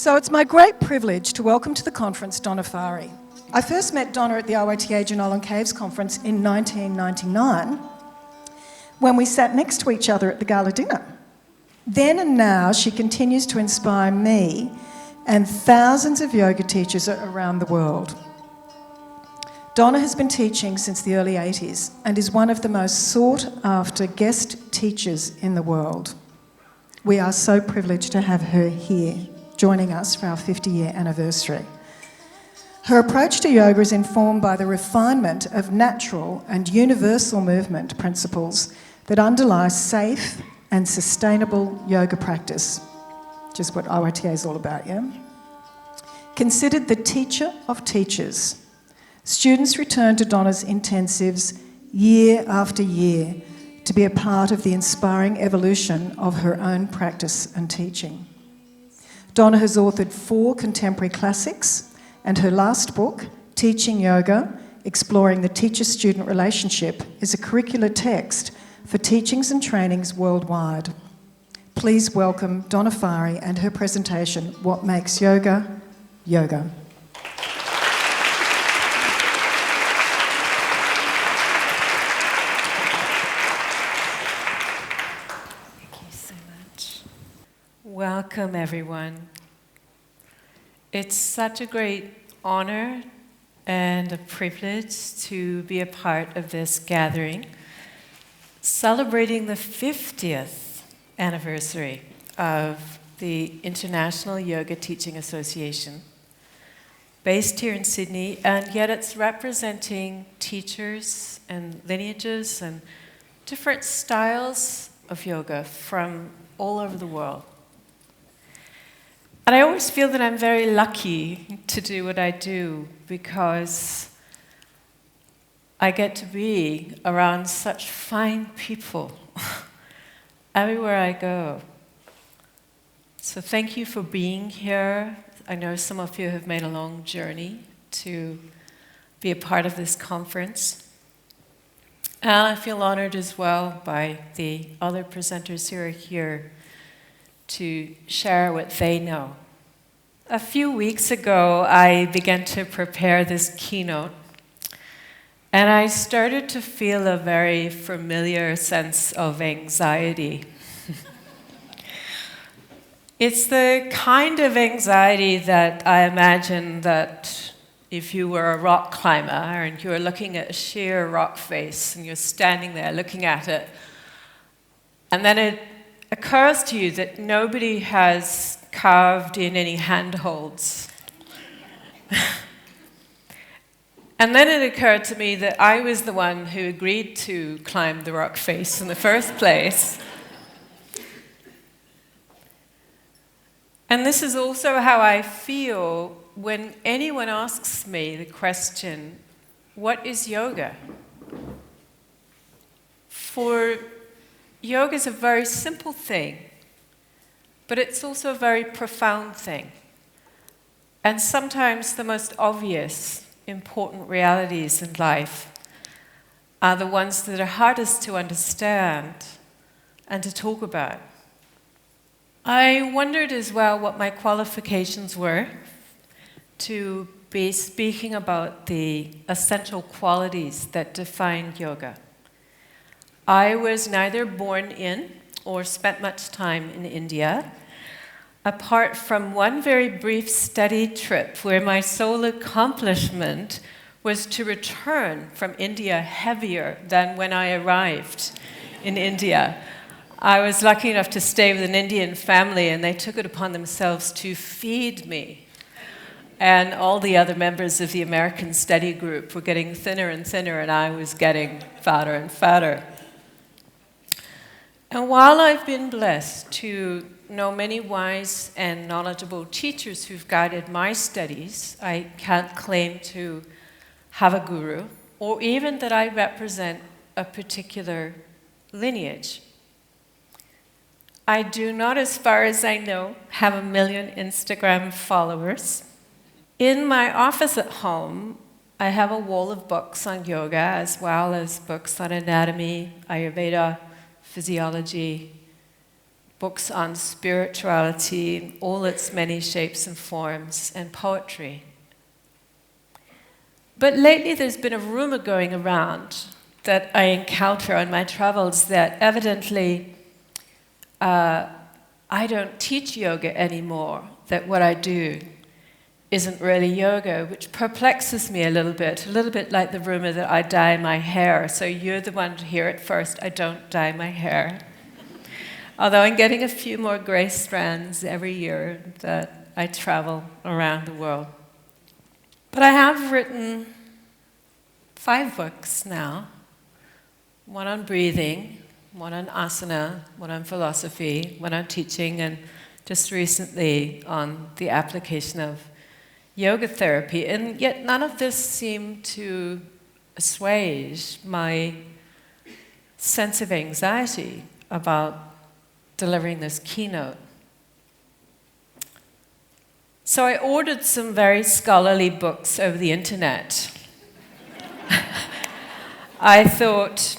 So it's my great privilege to welcome to the conference Donna Farhi. I first met Donna at the IYTA Jenolan Caves conference in 1999 when we sat next to each other at the gala dinner. Then and now she continues to inspire me and thousands of yoga teachers around the world. Donna has been teaching since the early 80s and is one of the most sought after guest teachers in the world. We are so privileged to have her here, joining us for our 50-year anniversary. Her approach to yoga is informed by the refinement of natural and universal movement principles that underlie safe and sustainable yoga practice, which is what IYTA is all about, yeah? Considered the teacher of teachers, students return to Donna's intensives year after year to be a part of the inspiring evolution of her own practice and teaching. Donna has authored 4 contemporary classics, and her last book, Teaching Yoga, Exploring the Teacher-Student Relationship, is a curricular text for teachings and trainings worldwide. Please welcome Donna Farhi and her presentation, What Makes Yoga, Yoga. Welcome, everyone. It's such a great honor and a privilege to be a part of this gathering, celebrating the 50th anniversary of the International Yoga Teaching Association, based here in Sydney, and yet it's representing teachers and lineages and different styles of yoga from all over the world. And I always feel that I'm very lucky to do what I do because I get to be around such fine people everywhere I go. So thank you for being here. I know some of you have made a long journey to be a part of this conference. And I feel honored as well by the other presenters who are here to share what they know. A few weeks ago, I began to prepare this keynote, and I started to feel a very familiar sense of anxiety. It's the kind of anxiety that I imagine that if you were a rock climber and you were looking at a sheer rock face and you're standing there looking at it, and then it occurs to you that nobody has carved in any handholds. And then it occurred to me that I was the one who agreed to climb the rock face in the first place. And this is also how I feel when anyone asks me the question, what is yoga? For yoga is a very simple thing, but it's also a very profound thing. And sometimes the most obvious, important realities in life are the ones that are hardest to understand and to talk about. I wondered as well what my qualifications were to be speaking about the essential qualities that define yoga. I was neither born in or spent much time in India, apart from one very brief study trip where my sole accomplishment was to return from India heavier than when I arrived in India. I was lucky enough to stay with an Indian family, and they took it upon themselves to feed me. And all the other members of the American study group were getting thinner and thinner, and I was getting fatter and fatter. And while I've been blessed to know many wise and knowledgeable teachers who've guided my studies, I can't claim to have a guru, or even that I represent a particular lineage. I do not, as far as I know, have 1 million Instagram followers. In my office at home, I have a wall of books on yoga, as well as books on anatomy, Ayurveda, physiology, books on spirituality in all its many shapes and forms, and poetry. But lately there's been a rumor going around that I encounter on my travels that evidently I don't teach yoga anymore, that what I do isn't really yoga, which perplexes me a little bit like the rumor that I dye my hair. So you're the one to hear it first. I don't dye my hair. Although I'm getting a few more gray strands every year that I travel around the world. But I have written 5 books now. One on breathing, one on asana, one on philosophy, one on teaching, and just recently on the application of yoga therapy. And yet none of this seemed to assuage my sense of anxiety about delivering this keynote. So I ordered some very scholarly books over the internet. I thought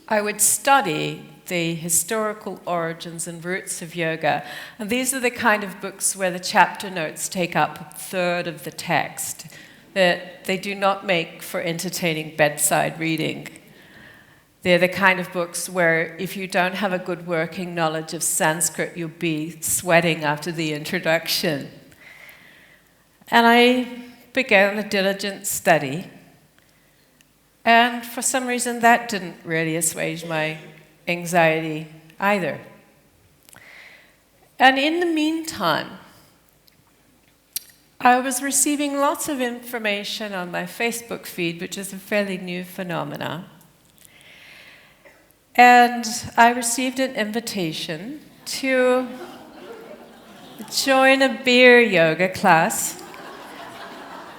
I would study the historical origins and roots of yoga. And these are the kind of books where the chapter notes take up a third of the text, that they do not make for entertaining bedside reading. They're the kind of books where if you don't have a good working knowledge of Sanskrit, you'll be sweating after the introduction. And I began a diligent study. And for some reason, that didn't really assuage my anxiety either. And in the meantime, I was receiving lots of information on my Facebook feed, which is a fairly new phenomenon. And I received an invitation to join a beer yoga class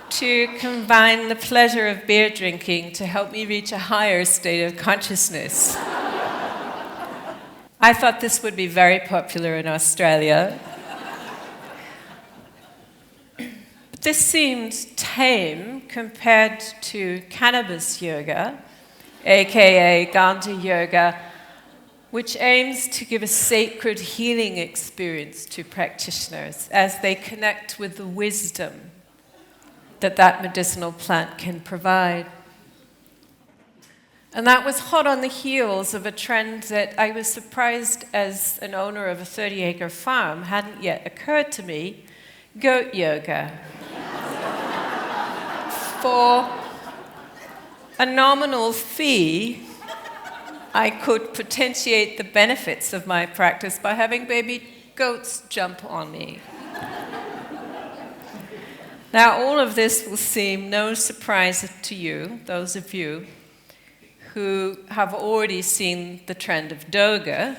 to combine the pleasure of beer drinking to help me reach a higher state of consciousness. I thought this would be very popular in Australia. But this seems tame compared to cannabis yoga, aka Ganja yoga, which aims to give a sacred healing experience to practitioners as they connect with the wisdom that medicinal plant can provide. And that was hot on the heels of a trend that I was surprised as an owner of a 30-acre farm hadn't yet occurred to me, goat yoga. For a nominal fee, I could potentiate the benefits of my practice by having baby goats jump on me. Now, all of this will seem no surprise to you, those of you who have already seen the trend of doga,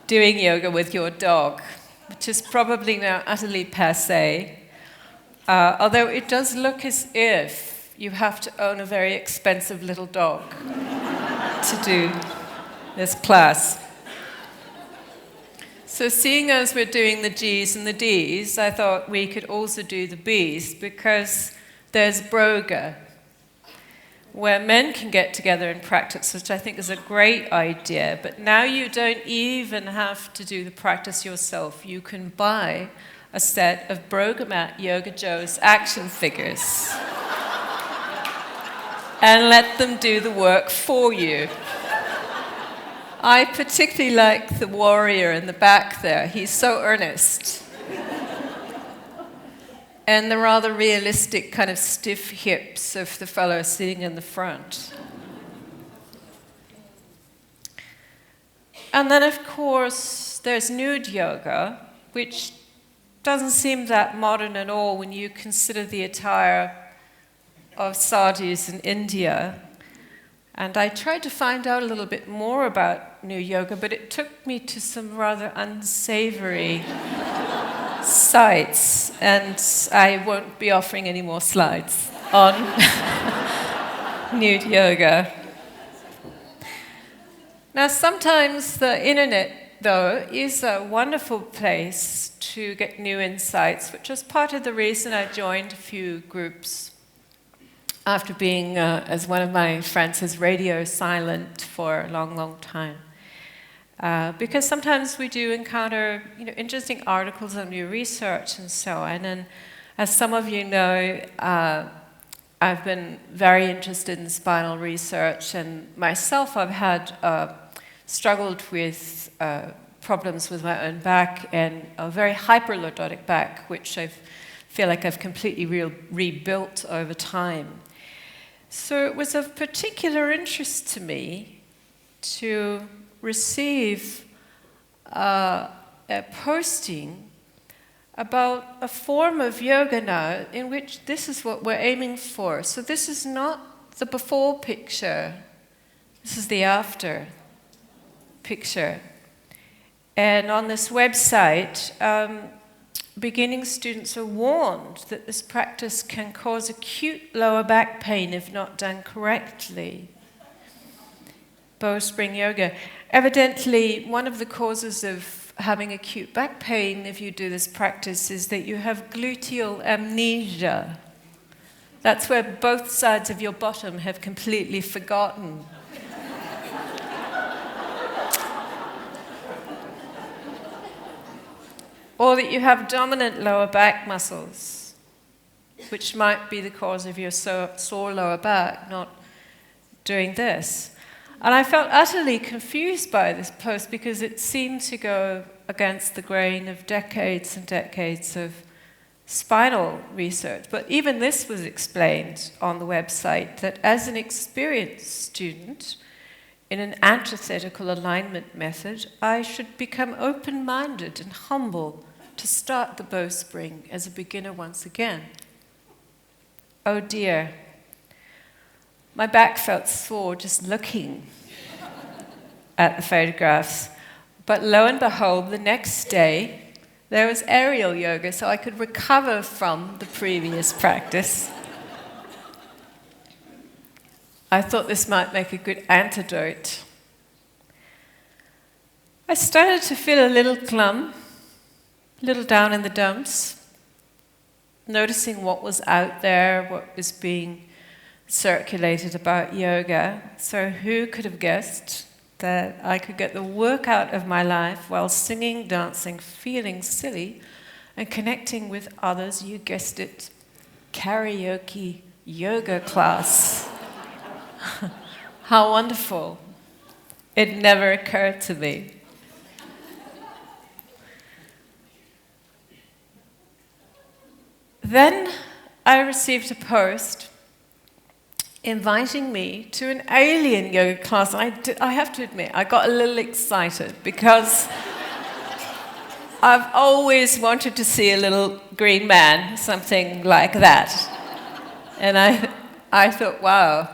doing yoga with your dog, which is probably now utterly passé, although it does look as if you have to own a very expensive little dog to do this class. So seeing as we're doing the G's and the D's, I thought we could also do the B's, because there's broga, where men can get together and practice, which I think is a great idea. But now you don't even have to do the practice yourself. You can buy a set of Brogamat Yoga Joe's action figures and let them do the work for you. I particularly like the warrior in the back there. He's so earnest. And the rather realistic kind of stiff hips of the fellow sitting in the front. And then, of course, there's nude yoga, which doesn't seem that modern at all when you consider the attire of sadhus in India. And I tried to find out a little bit more about nude yoga, but it took me to some rather unsavory sites, and I won't be offering any more slides on nude yoga. Now, sometimes the internet, though, is a wonderful place to get new insights, which was part of the reason I joined a few groups after being, as one of my friends says, radio silent for a long, long time. Because sometimes we do encounter, interesting articles on new research and so on. And as some of you know, I've been very interested in spinal research, and myself, I've had struggled with problems with my own back and a very hyperlordotic back, which I feel like I've completely rebuilt over time. So it was of particular interest to me to receive a posting about a form of yoga now in which this is what we're aiming for. So this is not the before picture, this is the after picture. And on this website, beginning students are warned that this practice can cause acute lower back pain if not done correctly. Bowspring yoga. Evidently, one of the causes of having acute back pain if you do this practice is that you have gluteal amnesia. That's where both sides of your bottom have completely forgotten. Or that you have dominant lower back muscles, which might be the cause of your sore lower back, not doing this. And I felt utterly confused by this post because it seemed to go against the grain of decades and decades of spinal research. But even this was explained on the website, that as an experienced student in an antithetical alignment method, I should become open-minded and humble to start the bowspring as a beginner once again. Oh dear. My back felt sore just looking at the photographs. But lo and behold, the next day, there was aerial yoga, so I could recover from the previous practice. I thought this might make a good antidote. I started to feel a little glum, a little down in the dumps, noticing what was out there, what was being circulated about yoga. So who could have guessed that I could get the workout of my life while singing, dancing, feeling silly, and connecting with others? You guessed it, karaoke yoga class. How wonderful. It never occurred to me. Then I received a post inviting me to an alien yoga class. I have to admit, I got a little excited because I've always wanted to see a little green man, something like that. And I thought, wow.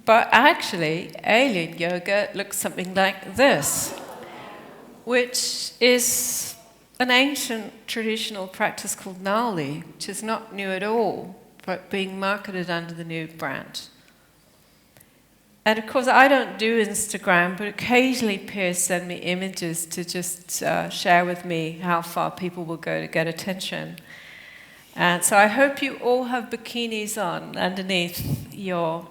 But actually, alien yoga looks something like this, which is an ancient traditional practice called Nali, which is not new at all, but being marketed under the new brand. And of course, I don't do Instagram, but occasionally peers send me images to just share with me how far people will go to get attention. And so I hope you all have bikinis on underneath your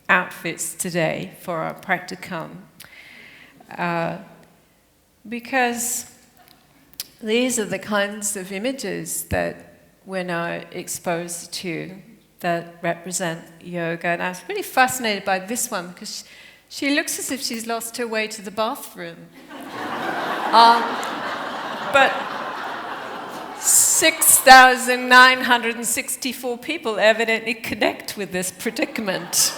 outfits today for our practicum. Because these are the kinds of images that we're now exposed to that represent yoga. And I was really fascinated by this one because she looks as if she's lost her way to the bathroom. But 6,964 people evidently connect with this predicament.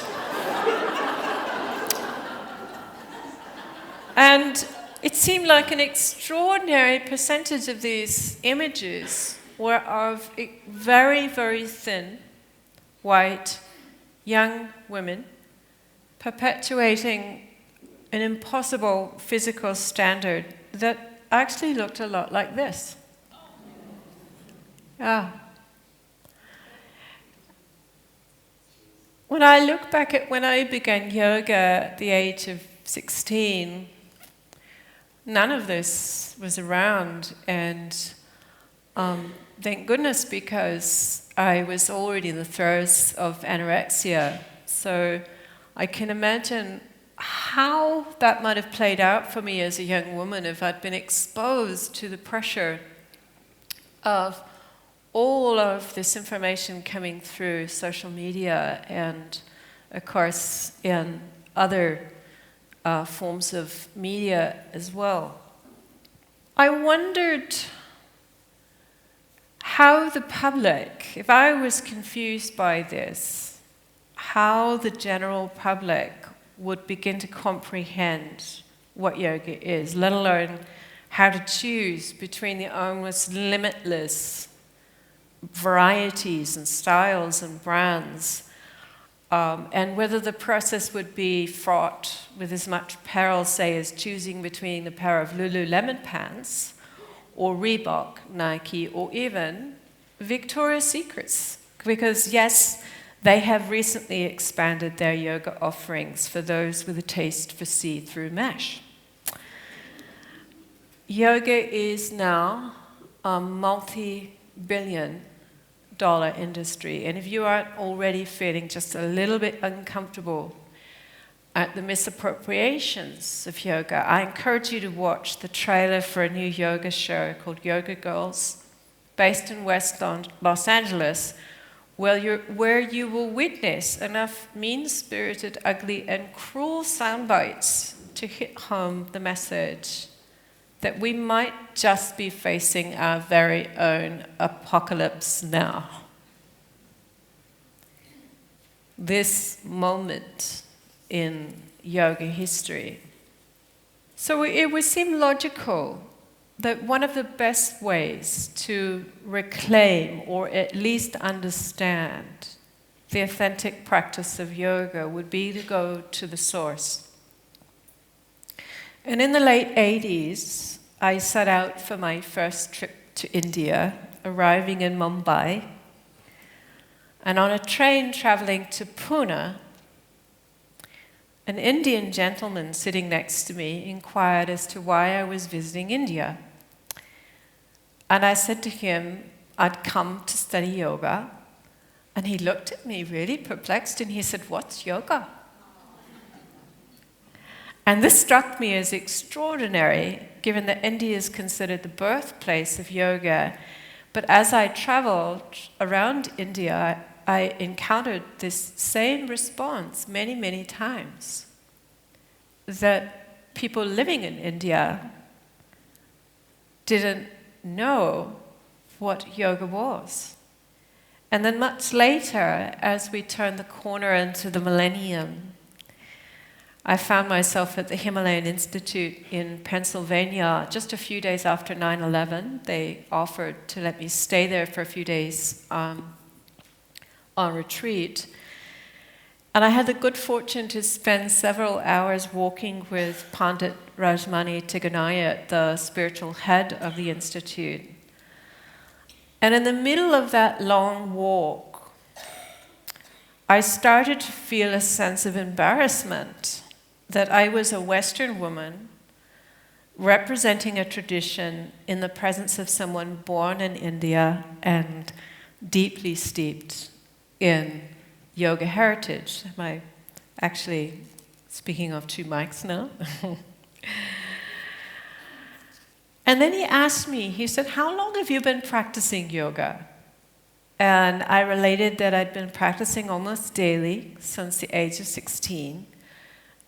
And it seemed like an extraordinary percentage of these images were of very, very thin, white, young women perpetuating an impossible physical standard that actually looked a lot like this. Yeah. When I look back at when I began yoga at the age of 16, none of this was around, and thank goodness, because I was already in the throes of anorexia. So I can imagine how that might have played out for me as a young woman if I'd been exposed to the pressure of all of this information coming through social media and, of course, in other forms of media as well. I wondered how the public, if I was confused by this, how the general public would begin to comprehend what yoga is, let alone how to choose between the almost limitless varieties and styles and brands, and whether the process would be fraught with as much peril, say, as choosing between a pair of Lululemon pants or Reebok, Nike, or even Victoria's Secrets. Because yes, they have recently expanded their yoga offerings for those with a taste for see-through mesh. Yoga is now a multi-billion-dollar industry, and if you aren't already feeling just a little bit uncomfortable at the misappropriations of yoga, I encourage you to watch the trailer for a new yoga show called Yoga Girls, based in West Los Angeles, where you will witness enough mean-spirited, ugly, and cruel sound bites to hit home the message that we might just be facing our very own apocalypse now. This moment in yoga history. So it would seem logical that one of the best ways to reclaim or at least understand the authentic practice of yoga would be to go to the source. And in the late 80s, I set out for my first trip to India, arriving in Mumbai. And on a train traveling to Pune, an Indian gentleman sitting next to me inquired as to why I was visiting India. And I said to him, I'd come to study yoga. And he looked at me really perplexed and he said, "What's yoga?" And this struck me as extraordinary, given that India is considered the birthplace of yoga. But as I traveled around India, I encountered this same response many, many times, that people living in India didn't know what yoga was. And then much later, as we turned the corner into the millennium, I found myself at the Himalayan Institute in Pennsylvania just a few days after 9/11. They offered to let me stay there for a few days on retreat. And I had the good fortune to spend several hours walking with Pandit Rajmani Tiganayat, the spiritual head of the Institute. And in the middle of that long walk, I started to feel a sense of embarrassment that I was a Western woman representing a tradition in the presence of someone born in India and deeply steeped in yoga heritage. Am I actually speaking of two mics now? And then he asked me, he said, "How long have you been practicing yoga?" And I related that I'd been practicing almost daily since the age of 16,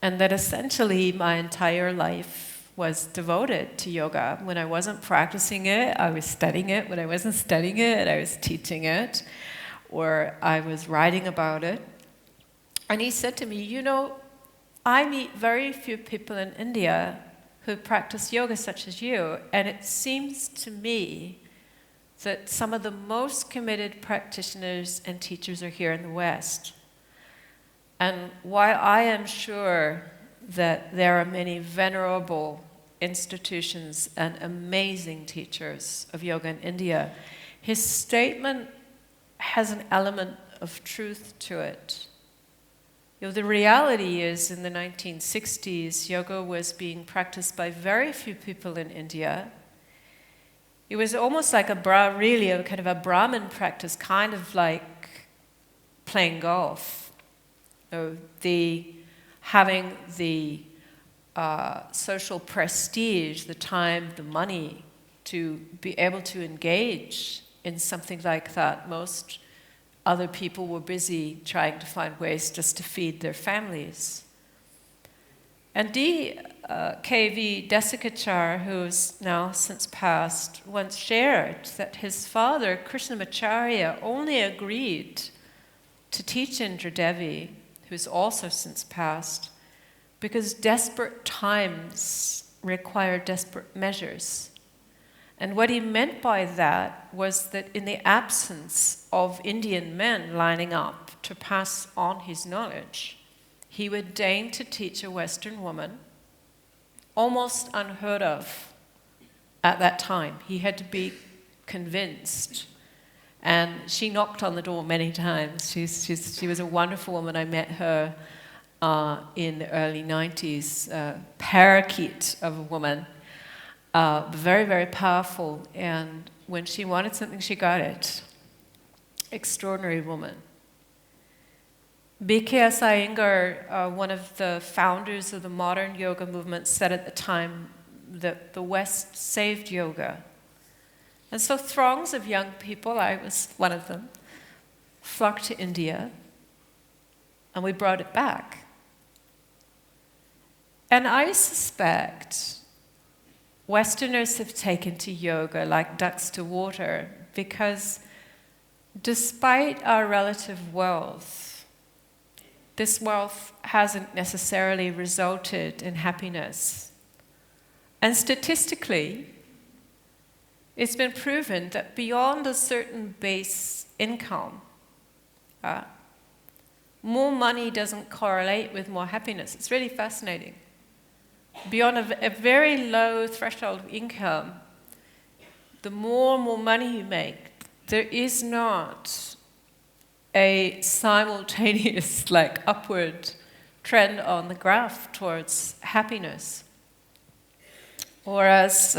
and that essentially my entire life was devoted to yoga. When I wasn't practicing it, I was studying it. When I wasn't studying it, I was teaching it, or I was writing about it. And he said to me, "You know, I meet very few people in India who practice yoga such as you, and it seems to me that some of the most committed practitioners and teachers are here in the West. And while I am sure that there are many venerable institutions and amazing teachers of yoga in India, his statement has an element of truth to it. You know, the reality is, in the 1960s, yoga was being practiced by very few people in India. It was almost like a kind of a Brahmin practice, kind of like playing golf. You know, having the social prestige, the time, the money to be able to engage in something like that. Most other people were busy trying to find ways just to feed their families. And D.K.V. Desikachar, who's now since passed, once shared that his father, Krishnamacharya, only agreed to teach Indra Devi, who's also since passed, because desperate times require desperate measures. And what he meant by that was that in the absence of Indian men lining up to pass on his knowledge, he would deign to teach a Western woman, almost unheard of at that time. He had to be convinced. And she knocked on the door many times. She was a wonderful woman. I met her in the early 90s, parakeet of a woman, very, very powerful. And when she wanted something, she got it. Extraordinary woman. B.K.S. Iyengar, one of the founders of the modern yoga movement, said at the time that the West saved yoga. And so throngs of young people, I was one of them, flocked to India, and we brought it back. And I suspect Westerners have taken to yoga like ducks to water because despite our relative wealth, this wealth hasn't necessarily resulted in happiness. And statistically, it's been proven that beyond a certain base income, more money doesn't correlate with more happiness. It's really fascinating. Beyond a very low threshold of income, the more and more money you make, there is not a simultaneous, upward trend on the graph towards happiness. Or as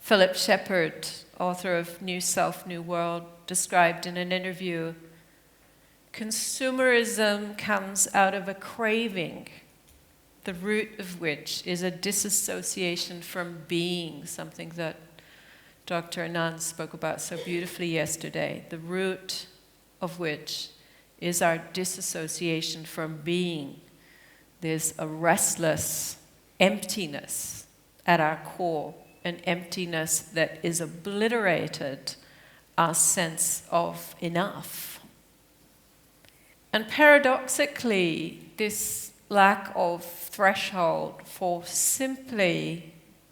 Philip Shepard, author of New Self, New World, described in an interview, consumerism comes out of a craving, the root of which is a disassociation from being, something that Dr. Anand spoke about so beautifully yesterday, the root of which is our disassociation from being. There's a restless emptiness at our core, an emptiness that is obliterated our sense of enough. And paradoxically, this lack of threshold for simply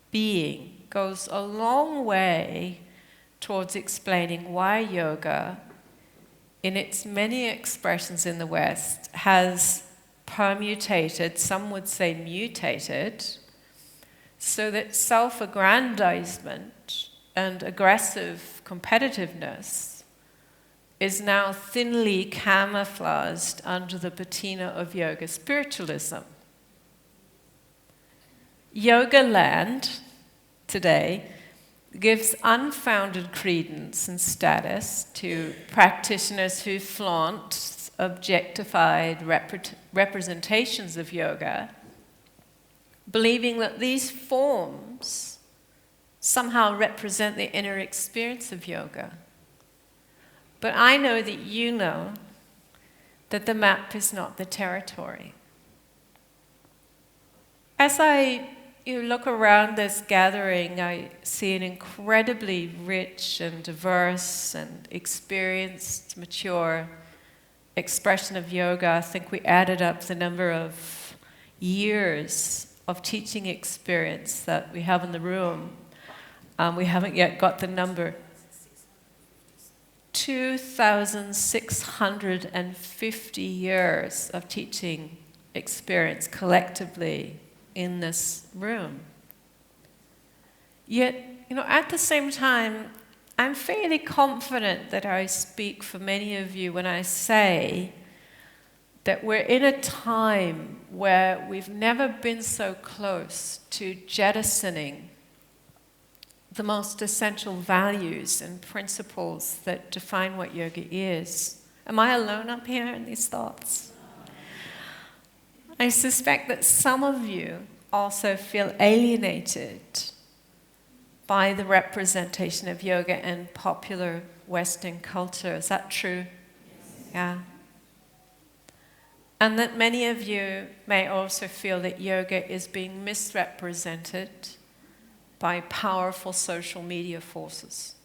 being goes a long way towards explaining why yoga, in its many expressions in the West, has permutated, some would say mutated, so that self-aggrandizement and aggressive competitiveness is now thinly camouflaged under the patina of yoga spiritualism. Yoga land today gives unfounded credence and status to practitioners who flaunt objectified representations of yoga, believing that these forms somehow represent the inner experience of yoga. But I know that you know that the map is not the territory. As I look around this gathering, I see an incredibly rich and diverse and experienced, mature expression of yoga. I think we added up the number of years of teaching experience that we have in the room. We haven't yet got the number. 2,650 years of teaching experience collectively in this room. Yet, at the same time, I'm fairly confident that I speak for many of you when I say that we're in a time where we've never been so close to jettisoning the most essential values and principles that define what yoga is. Am I alone up here in these thoughts? I suspect that some of you also feel alienated by the representation of yoga in popular Western culture. Is that true? Yeah. And that many of you may also feel that yoga is being misrepresented by powerful social media forces.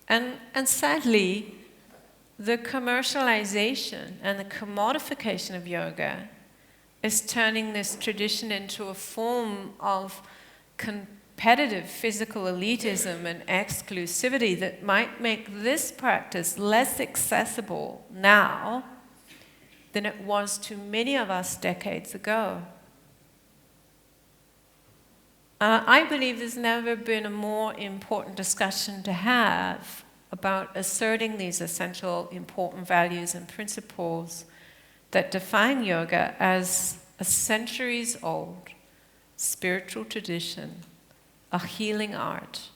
And sadly, the commercialization and the commodification of yoga is turning this tradition into a form of competitive physical elitism and exclusivity that might make this practice less accessible now than it was to many of us decades ago. I believe there's never been a more important discussion to have about asserting these essential important values and principles that define yoga as a centuries-old spiritual tradition, a healing art,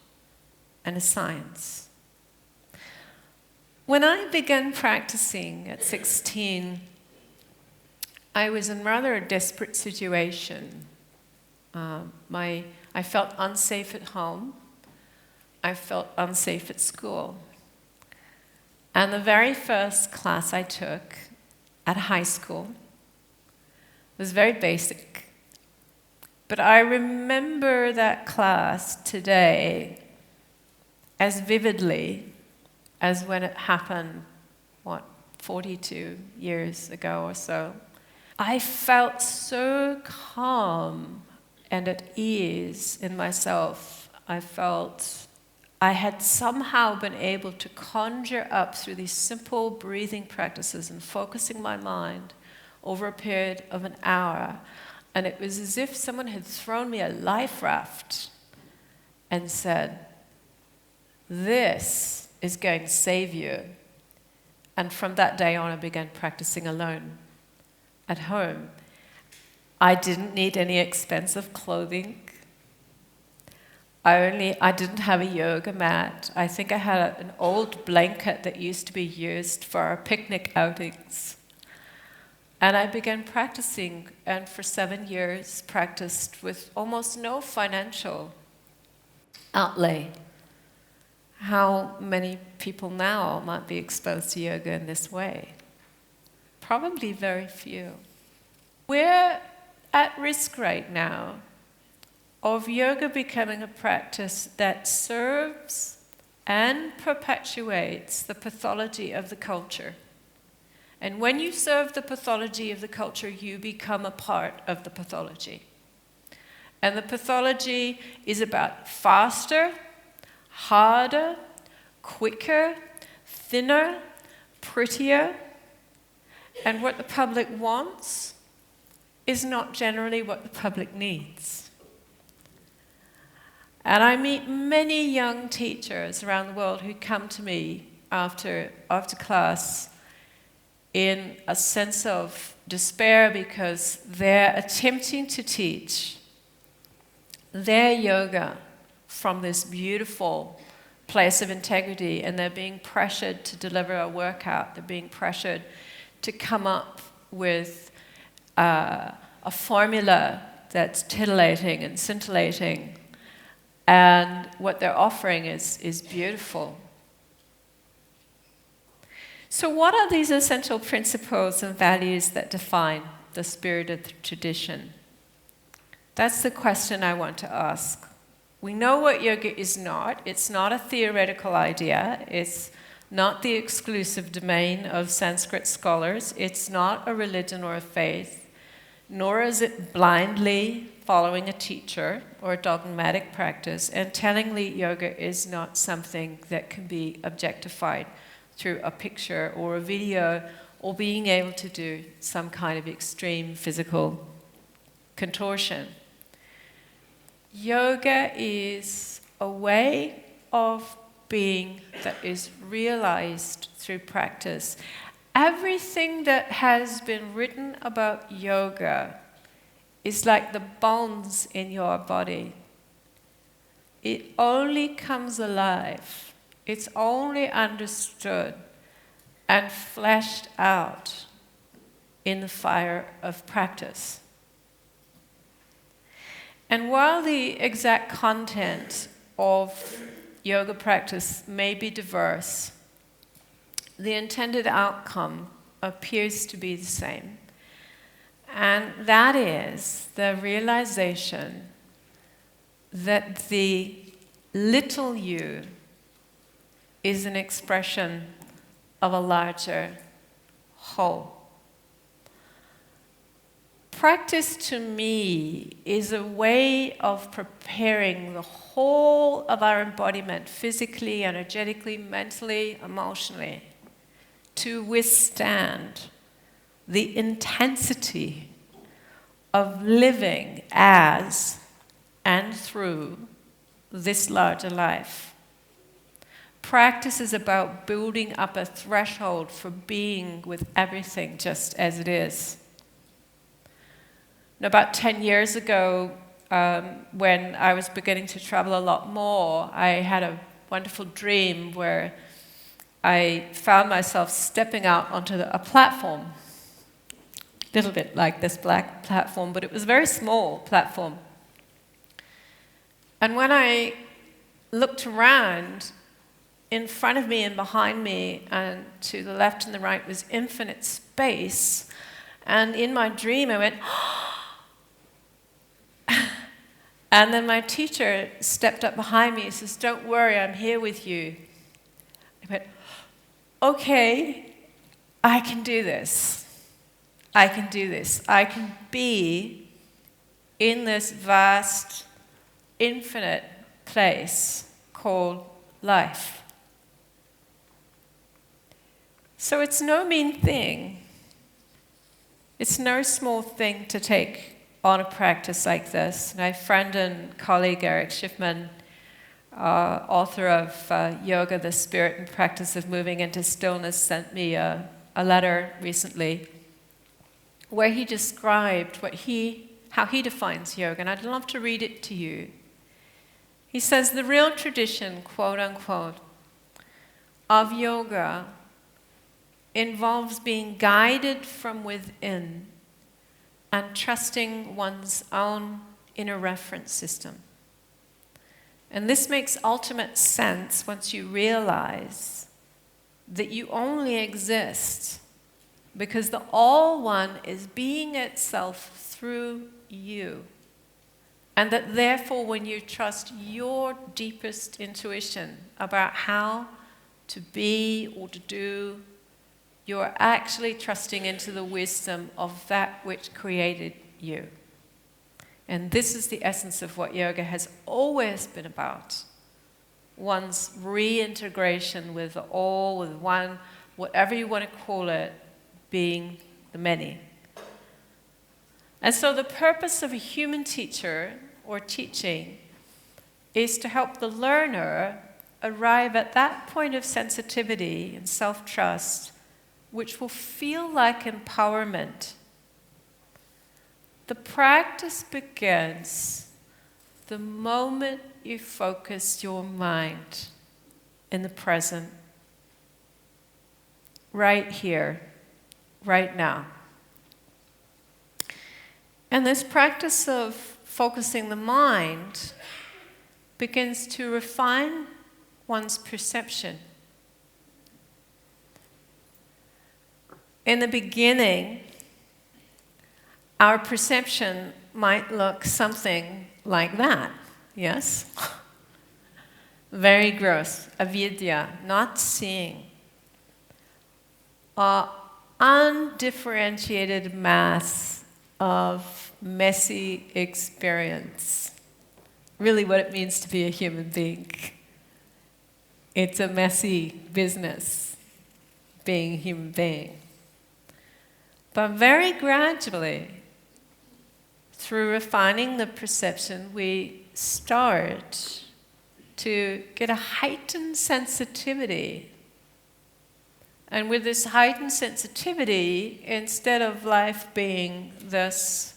and a science. When I began practicing at 16, I was in rather a desperate situation. I felt unsafe at home. I felt unsafe at school. And the very first class I took at high school was very basic. But I remember that class today as vividly as when it happened, 42 years ago or so. I felt so calm and at ease in myself. I felt I had somehow been able to conjure up through these simple breathing practices and focusing my mind over a period of an hour. And it was as if someone had thrown me a life raft and said, "This is going to save you." And from that day on, I began practicing alone at home. I didn't need any expensive clothing. I didn't have a yoga mat. I think I had an old blanket that used to be used for our picnic outings. And I began practicing, and for 7 years practiced with almost no financial outlay. How many people now might be exposed to yoga in this way? Probably very few. We're at risk right now of yoga becoming a practice that serves and perpetuates the pathology of the culture. And when you serve the pathology of the culture, you become a part of the pathology. And the pathology is about faster, harder, quicker, thinner, prettier. And what the public wants is not generally what the public needs. And I meet many young teachers around the world who come to me after class in a sense of despair because they're attempting to teach their yoga from this beautiful place of integrity, and they're being pressured to deliver a workout. They're being pressured to come up with a formula that's titillating and scintillating. And what they're offering is beautiful. So what are these essential principles and values that define the spirit of the tradition? That's the question I want to ask. We know what yoga is not. It's not a theoretical idea. It's not the exclusive domain of Sanskrit scholars. It's not a religion or a faith, nor is it blindly following a teacher or a dogmatic practice. And tellingly, yoga is not something that can be objectified through a picture or a video or being able to do some kind of extreme physical contortion. Yoga is a way of being that is realized through practice. Everything that has been written about yoga is like the bones in your body. It only comes alive. It's only understood and fleshed out in the fire of practice. And while the exact content of yoga practice may be diverse, the intended outcome appears to be the same. And that is the realization that the little you is an expression of a larger whole. Practice to me is a way of preparing the whole of our embodiment, physically, energetically, mentally, emotionally, to withstand the intensity of living as and through this larger life. Practice is about building up a threshold for being with everything just as it is. About 10 years ago, when I was beginning to travel a lot more, I had a wonderful dream where I found myself stepping out onto a platform, a little bit like this black platform, but it was a very small platform. And when I looked around, in front of me and behind me and to the left and the right was infinite space. And in my dream, I went, and then my teacher stepped up behind me and says, "Don't worry, I'm here with you." I went, "Okay, I can do this. I can do this. I can be in this vast, infinite place called life." So it's no mean thing. It's no small thing to take on a practice like this. My friend and colleague Eric Schiffman, author of Yoga, the Spirit and Practice of Moving into Stillness, sent me a letter recently where he described how he defines yoga, and I'd love to read it to you. He says, "The real tradition, quote unquote, of yoga involves being guided from within and trusting one's own inner reference system. And this makes ultimate sense once you realize that you only exist because the All One is being itself through you. And that therefore when you trust your deepest intuition about how to be or to do, you're actually trusting into the wisdom of that which created you. And this is the essence of what yoga has always been about. One's reintegration with the all, with one, whatever you want to call it, being the many. And so the purpose of a human teacher or teaching is to help the learner arrive at that point of sensitivity and self-trust which will feel like empowerment. The practice begins the moment you focus your mind in the present, right here, right now. And this practice of focusing the mind begins to refine one's perception. In the beginning, our perception might look something like that, yes? Very gross, avidya, not seeing. Undifferentiated mass of messy experience. Really what it means to be a human being. It's a messy business, being a human being. But very gradually, through refining the perception, we start to get a heightened sensitivity. And with this heightened sensitivity, instead of life being this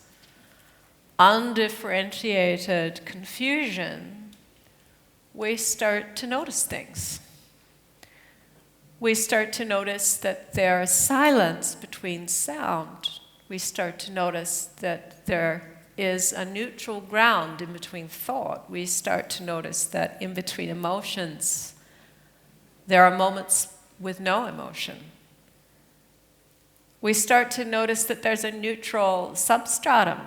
undifferentiated confusion, we start to notice things. We start to notice that there's silence between sound. We start to notice that there is a neutral ground in between thought, we start to notice that in between emotions, there are moments with no emotion. We start to notice that there's a neutral substratum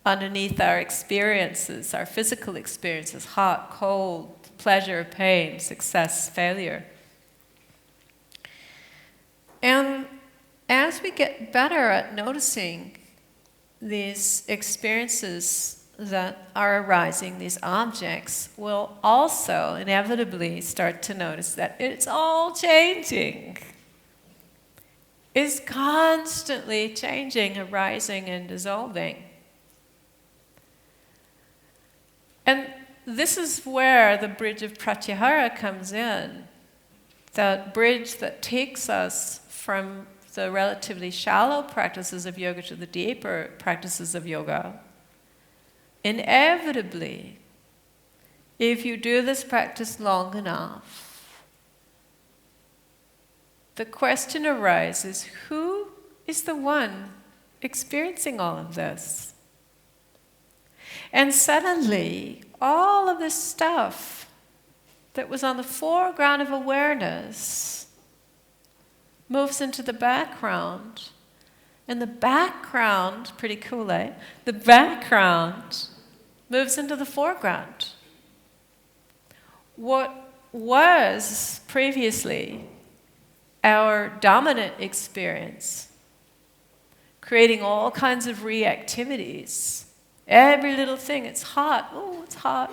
underneath our experiences, our physical experiences, hot, cold, pleasure, pain, success, failure. And as we get better at noticing these experiences that are arising, these objects, we'll also inevitably start to notice that it's all changing. It's constantly changing, arising, and dissolving. And this is where the bridge of pratyahara comes in. That bridge that takes us from the relatively shallow practices of yoga to the deeper practices of yoga. Inevitably, if you do this practice long enough, the question arises, who is the one experiencing all of this? And suddenly, all of this stuff that was on the foreground of awareness moves into the background. And the background, pretty cool, eh? The background moves into the foreground. What was previously our dominant experience, creating all kinds of reactivities. Every little thing, it's hot, oh, it's hot.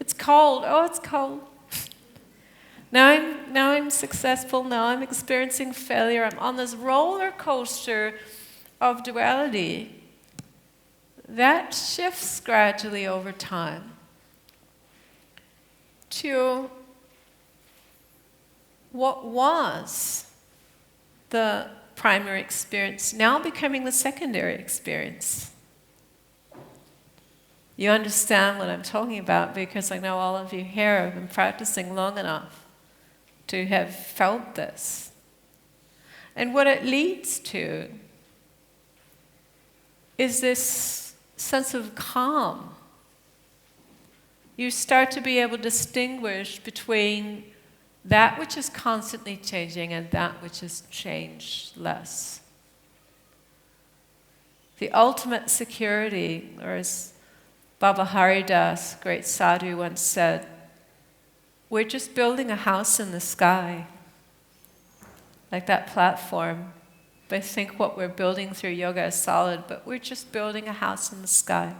It's cold, oh, it's cold. Now I'm successful, now I'm experiencing failure. I'm on this roller coaster of duality. That shifts gradually over time to what was the primary experience, now becoming the secondary experience. You understand what I'm talking about because I know all of you here have been practicing long enough to have felt this. And what it leads to is this sense of calm. You start to be able to distinguish between that which is constantly changing and that which is changeless. The ultimate security, or as Baba Haridas, great sadhu, once said, we're just building a house in the sky, like that platform. I think what we're building through yoga is solid, but we're just building a house in the sky.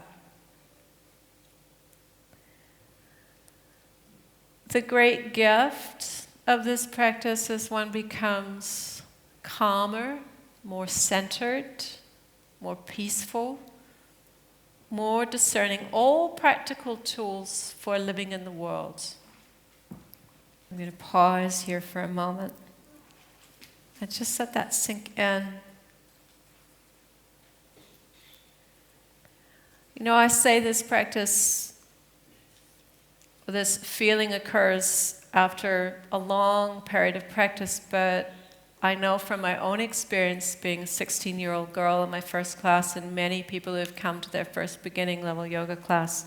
The great gift of this practice is one becomes calmer, more centered, more peaceful, more discerning, all practical tools for living in the world. I'm going to pause here for a moment and just let that sink in. You know, I say this practice, this feeling occurs after a long period of practice, but I know from my own experience being a 16-year-old girl in my first class and many people who have come to their first beginning level yoga class,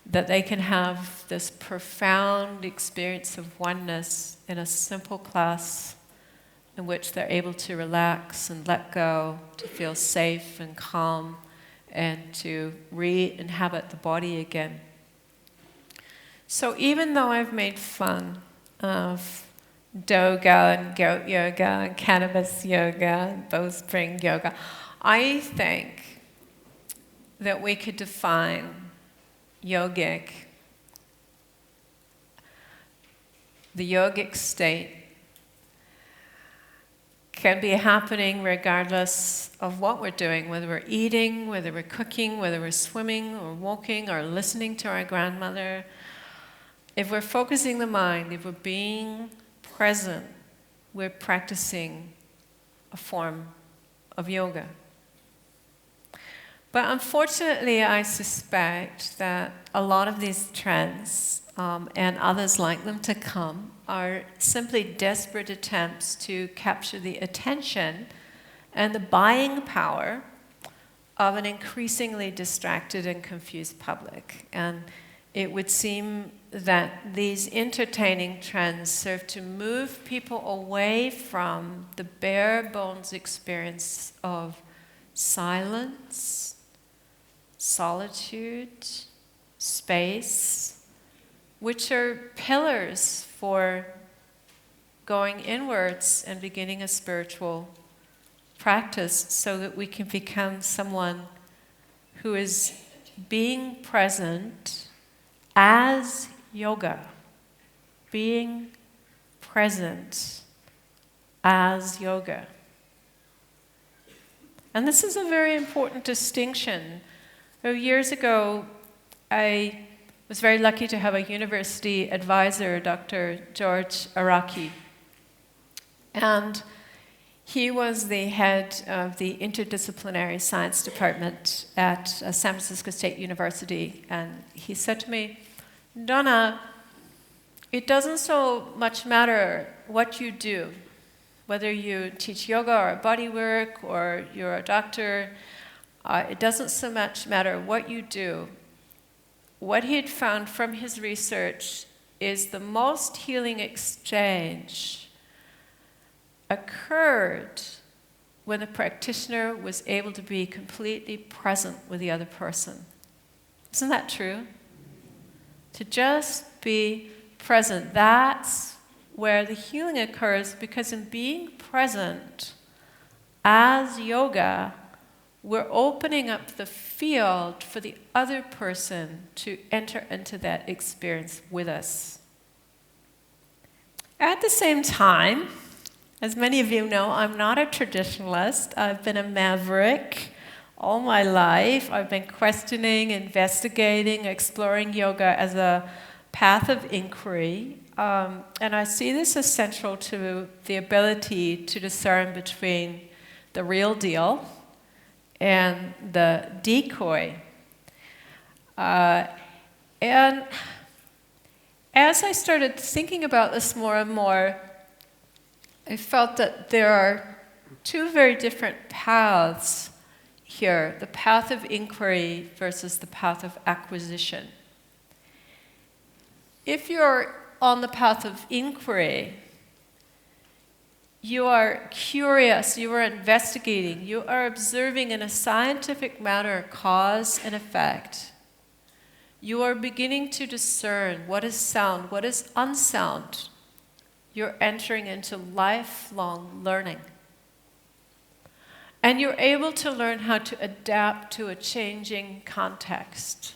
that they can have this profound experience of oneness in a simple class in which they're able to relax and let go, to feel safe and calm, and to re-inhabit the body again. So even though I've made fun of Doga and goat yoga and cannabis yoga and bowstring yoga, I think that we could define yogic, the yogic state can be happening regardless of what we're doing, whether we're eating, whether we're cooking, whether we're swimming or walking or listening to our grandmother. If we're focusing the mind, if we're being present, we're practicing a form of yoga. But unfortunately, I suspect that a lot of these trends, and others like them to come, are simply desperate attempts to capture the attention and the buying power of an increasingly distracted and confused public. And it would seem that these entertaining trends serve to move people away from the bare bones experience of silence, solitude, space, which are pillars for going inwards and beginning a spiritual practice so that we can become someone who is being present as yoga, being present as yoga. And this is a very important distinction. Years ago, I was very lucky to have a university advisor, Dr. George Araki. And he was the head of the interdisciplinary science department at San Francisco State University. And he said to me, Donna, it doesn't so much matter what you do, whether you teach yoga or body work or you're a doctor, it doesn't so much matter what you do. What he had found from his research is the most healing exchange occurred when the practitioner was able to be completely present with the other person. Isn't that true? To just be present, that's where the healing occurs, because in being present as yoga, we're opening up the field for the other person to enter into that experience with us. At the same time, as many of you know, I'm not a traditionalist. I've been a maverick all my life. I've been questioning, investigating, exploring yoga as a path of inquiry. And I see this as central to the ability to discern between the real deal and the decoy. And as I started thinking about this more and more, I felt that there are two very different paths here, the path of inquiry versus the path of acquisition. If you're on the path of inquiry, you are curious, you are investigating, you are observing in a scientific manner cause and effect. You are beginning to discern what is sound, what is unsound. You're entering into lifelong learning. And you're able to learn how to adapt to a changing context.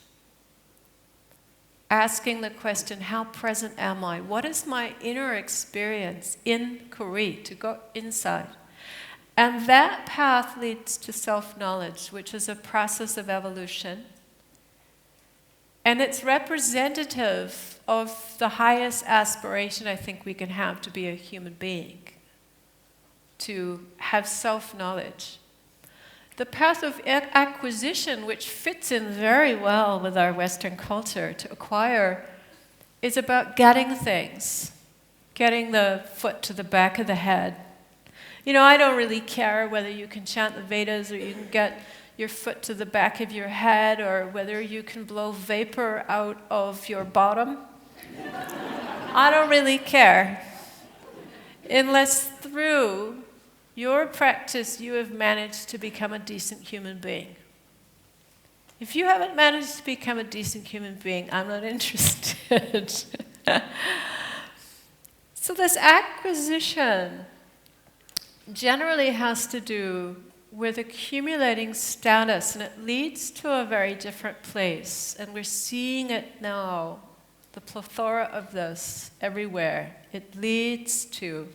Asking the question, how present am I? What is my inner experience? Inquiry, to go inside. And that path leads to self-knowledge, which is a process of evolution. And it's representative of the highest aspiration I think we can have to be a human being, to have self-knowledge. The path of acquisition, which fits in very well with our Western culture, to acquire, is about getting things, getting the foot to the back of the head. You know, I don't really care whether you can chant the Vedas or you can get your foot to the back of your head, or whether you can blow vapor out of your bottom. I don't really care. Unless through your practice you have managed to become a decent human being. If you haven't managed to become a decent human being, I'm not interested. So this acquisition generally has to do with accumulating status, and it leads to a very different place. And we're seeing it now, the plethora of this everywhere. It leads to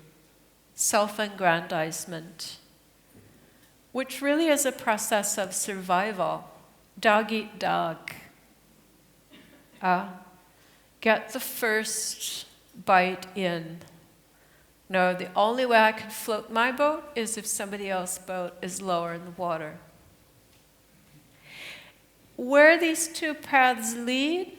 self-aggrandizement, which really is a process of survival. Dog eat dog. Get the first bite in. No, the only way I can float my boat is if somebody else's boat is lower in the water. Where these two paths lead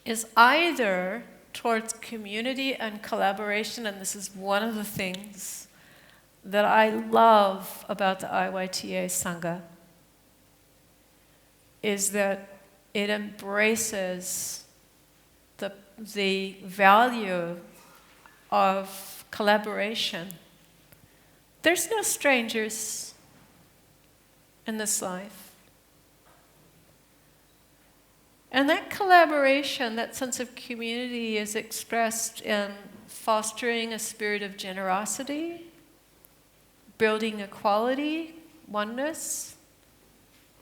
is either towards community and collaboration, and this is one of the things that I love about the IYTA Sangha. is that it embraces the value of collaboration. There's no strangers in this life. And that collaboration, that sense of community, is expressed in fostering a spirit of generosity, building equality, oneness,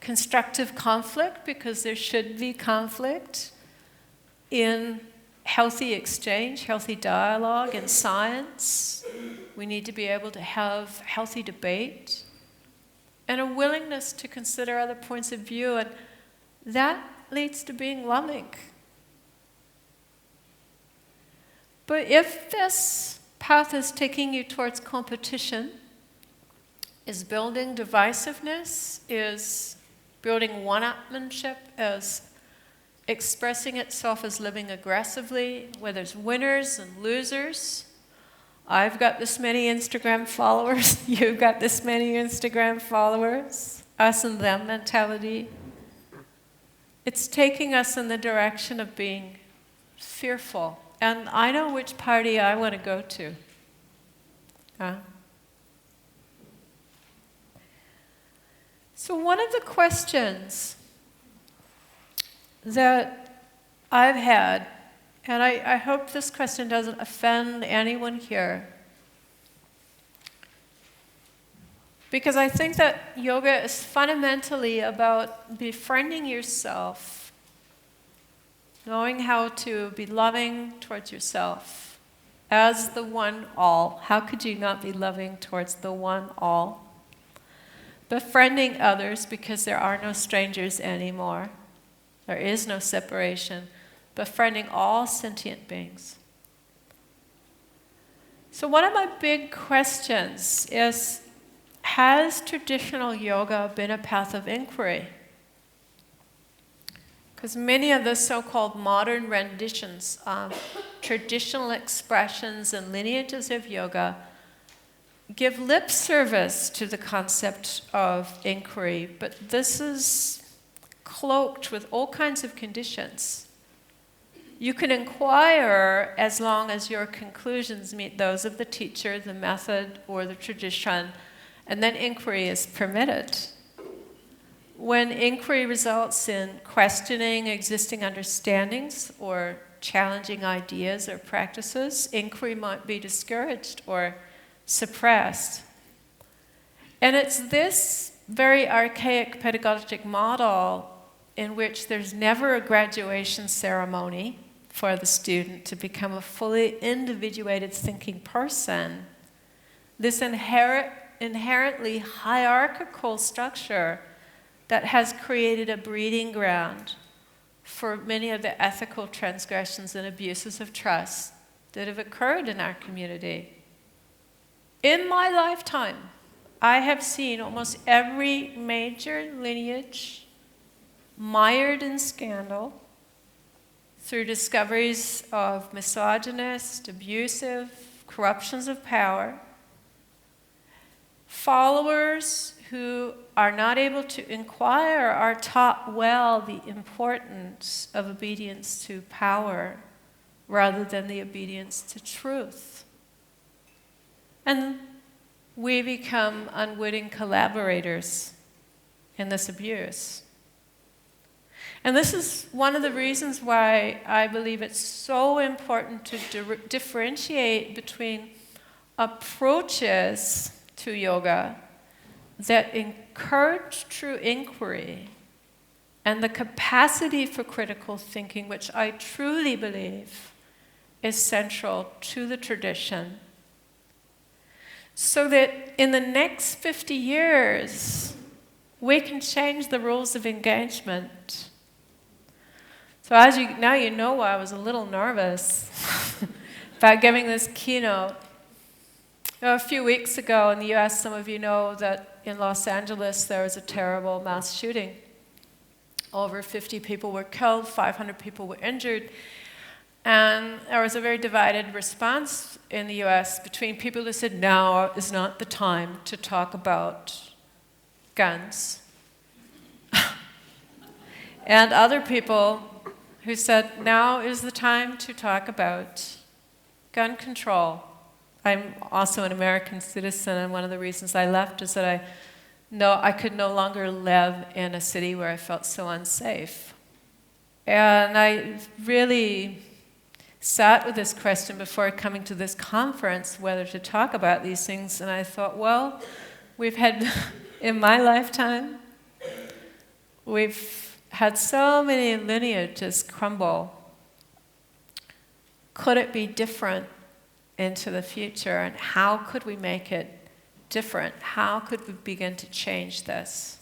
constructive conflict, because there should be conflict, in healthy exchange, healthy dialogue, in science. We need to be able to have healthy debate, and a willingness to consider other points of view, and that leads to being loving. But if this path is taking you towards competition, is building divisiveness, is building one-upmanship, is expressing itself as living aggressively, where there's winners and losers. I've got this many Instagram followers, you've got this many Instagram followers, us and them mentality. It's taking us in the direction of being fearful. And I know which party I want to go to. So one of the questions that I've had, and I hope this question doesn't offend anyone here, because I think that yoga is fundamentally about befriending yourself, knowing how to be loving towards yourself as the one all. How could you not be loving towards the one all? Befriending others, because there are no strangers anymore. There is no separation. Befriending all sentient beings. So one of my big questions is, has traditional yoga been a path of inquiry? Because many of the so-called modern renditions of traditional expressions and lineages of yoga give lip service to the concept of inquiry, but this is cloaked with all kinds of conditions. You can inquire as long as your conclusions meet those of the teacher, the method, or the tradition, and then inquiry is permitted. When inquiry results in questioning existing understandings or challenging ideas or practices, inquiry might be discouraged or suppressed. And it's this very archaic pedagogic model in which there's never a graduation ceremony for the student to become a fully individuated thinking person. This inherently hierarchical structure that has created a breeding ground for many of the ethical transgressions and abuses of trust that have occurred in our community. In my lifetime, I have seen almost every major lineage mired in scandal through discoveries of misogynist, abusive, corruptions of power, followers who are not able to inquire are taught well the importance of obedience to power rather than the obedience to truth. And we become unwitting collaborators in this abuse. And this is one of the reasons why I believe it's so important to differentiate between approaches to yoga that encourage true inquiry and the capacity for critical thinking, which I truly believe is central to the tradition, so that in the next 50 years, we can change the rules of engagement. So as you know why I was a little nervous about giving this keynote. A few weeks ago in the US, some of you know that in Los Angeles there was a terrible mass shooting. Over 50 people were killed, 500 people were injured. And there was a very divided response in the US between people who said, now is not the time to talk about guns. and other people who said, now is the time to talk about gun control. I'm also an American citizen, and one of the reasons I left is that I could no longer live in a city where I felt so unsafe. And I really sat with this question before coming to this conference, whether to talk about these things, and I thought, well, we've had, in my lifetime, we've had so many lineages crumble. Could it be different into the future, and how could we make it different? How could we begin to change this?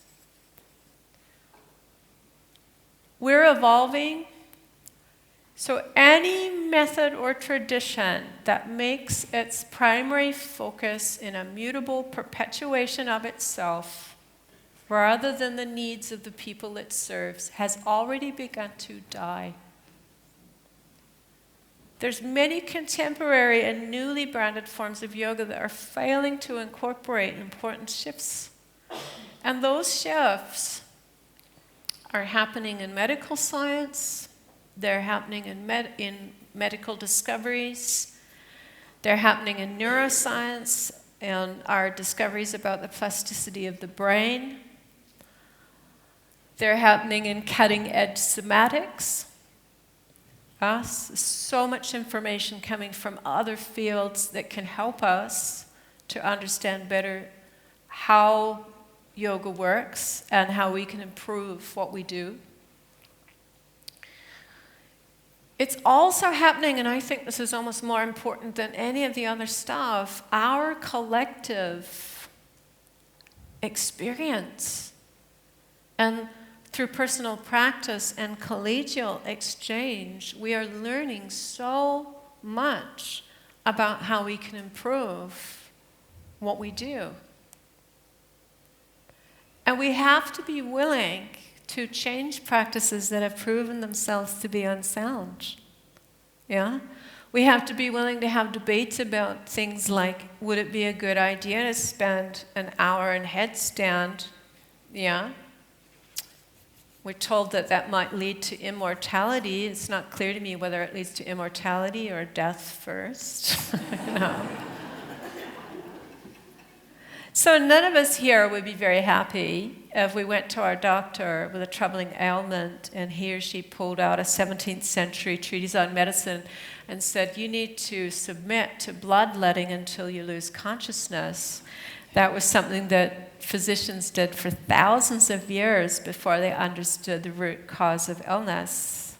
We're evolving, so any method or tradition that makes its primary focus in a mutable perpetuation of itself rather than the needs of the people it serves has already begun to die. There's many contemporary and newly branded forms of yoga that are failing to incorporate important shifts. And those shifts are happening in medical science, they're happening in medical discoveries, they're happening in neuroscience and our discoveries about the plasticity of the brain. They're happening in cutting-edge somatics. So much information coming from other fields that can help us to understand better how yoga works and how we can improve what we do. It's also happening, and I think this is almost more important than any of the other stuff, our collective experience. And through personal practice and collegial exchange, we are learning so much about how we can improve what we do. And we have to be willing to change practices that have proven themselves to be unsound. Yeah? We have to be willing to have debates about things like, would it be a good idea to spend an hour in headstand? Yeah? We're told that that might lead to immortality. It's not clear to me whether it leads to immortality or death first. No. So none of us here would be very happy if we went to our doctor with a troubling ailment and he or she pulled out a 17th century treatise on medicine and said, you need to submit to bloodletting until you lose consciousness. That was something that physicians did for thousands of years before they understood the root cause of illness.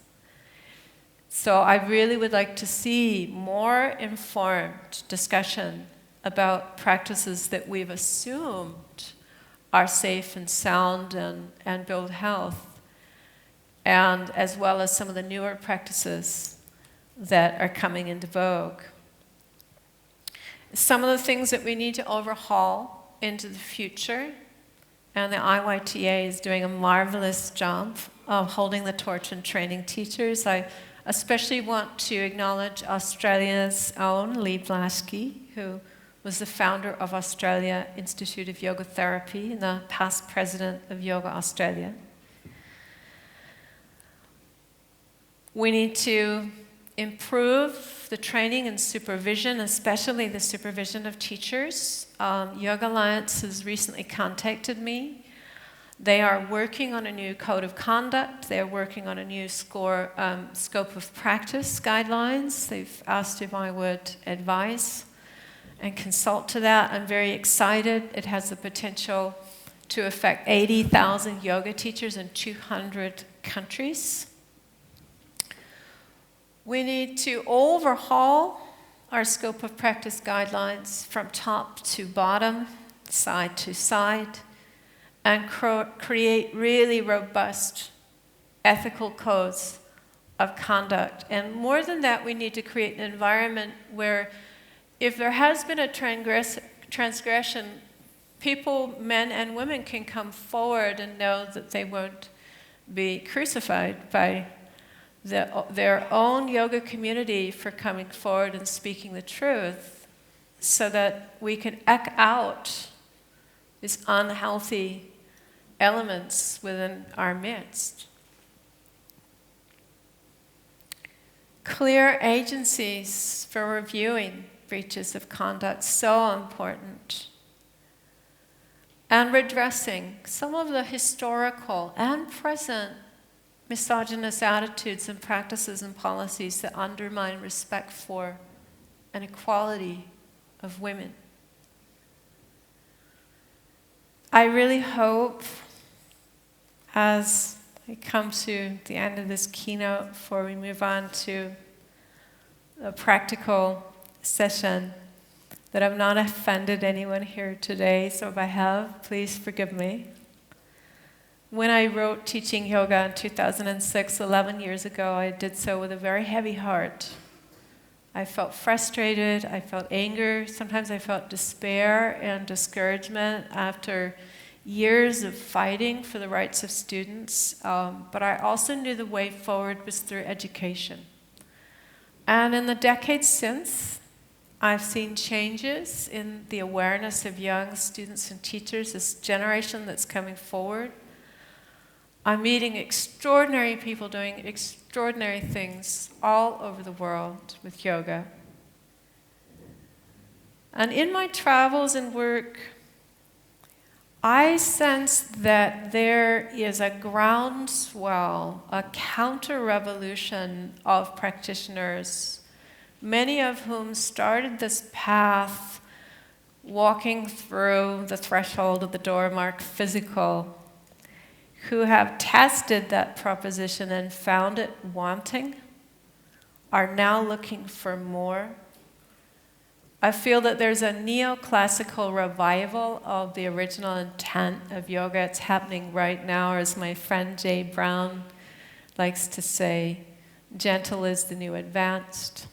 So I really would like to see more informed discussion about practices that we've assumed are safe and sound and build health, and as well as some of the newer practices that are coming into vogue. Some of the things that we need to overhaul into the future, and the IYTA is doing a marvelous job of holding the torch and training teachers. I especially want to acknowledge Australia's own Lee Blaschke, who was the founder of Australia Institute of Yoga Therapy and the past president of Yoga Australia. We need to improve the training and supervision, especially the supervision of teachers. Yoga Alliance has recently contacted me. They are working on a new code of conduct. They're working on a new scope of practice guidelines. They've asked if I would advise and consult to that. I'm very excited. It has the potential to affect 80,000 yoga teachers in 200 countries. We need to overhaul our scope of practice guidelines from top to bottom, side to side, and create really robust ethical codes of conduct. And more than that, we need to create an environment where if there has been a transgression, people, men and women, can come forward and know that they won't be crucified by their own yoga community for coming forward and speaking the truth, so that we can eke out these unhealthy elements within our midst. Clear agencies for reviewing breaches of conduct, so important. And redressing some of the historical and present misogynist attitudes and practices and policies that undermine respect for and equality of women. I really hope, as I come to the end of this keynote before we move on to a practical session, that I've not offended anyone here today, so if I have, please forgive me. When I wrote Teaching Yoga in 2006, 11 years ago, I did so with a very heavy heart. I felt frustrated, I felt anger, sometimes I felt despair and discouragement after years of fighting for the rights of students, but I also knew the way forward was through education. And in the decades since, I've seen changes in the awareness of young students and teachers, this generation that's coming forward. I'm meeting extraordinary people doing extraordinary things all over the world with yoga. And in my travels and work, I sense that there is a groundswell, a counter-revolution of practitioners, many of whom started this path walking through the threshold of the door marked physical, who have tested that proposition and found it wanting, are now looking for more. I feel that there's a neoclassical revival of the original intent of yoga. It's happening right now, or as my friend Jay Brown likes to say, gentle is the new advanced,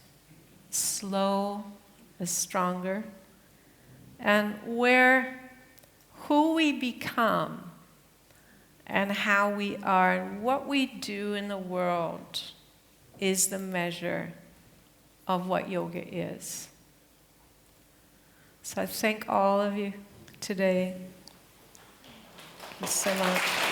slow is stronger. And who we become and how we are and what we do in the world is the measure of what yoga is. So I thank all of you today. Thank you so much.